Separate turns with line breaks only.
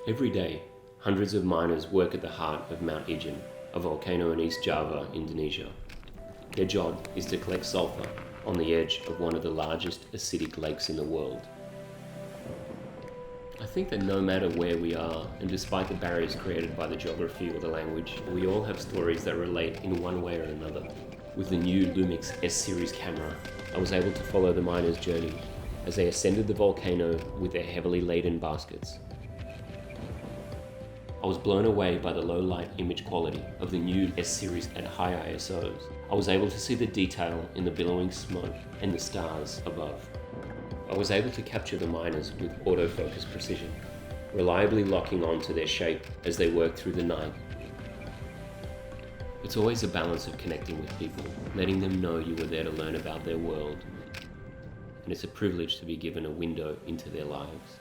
Every day, hundreds of miners work at the heart of Mount Ijen, a volcano in East Java, Indonesia. Their job is to collect sulfur on the edge of one of the largest acidic lakes in the world. I think that no matter where we are, and despite the barriers created by the geography or the language, we all have stories that relate in one way or another. With the new LUMIX S Series camera, I was able to follow the miners' journey as they ascended the volcano with their heavily laden baskets. I was blown away by the low light image quality of the new S Series at high ISOs. I was able to see the detail in the billowing smoke and the stars above. I was able to capture the miners with autofocus precision, reliably locking on to their shape as they worked through the night. It's always a balance of connecting with people, letting them know you were there to learn about their world, and it's a privilege to be given a window into their lives.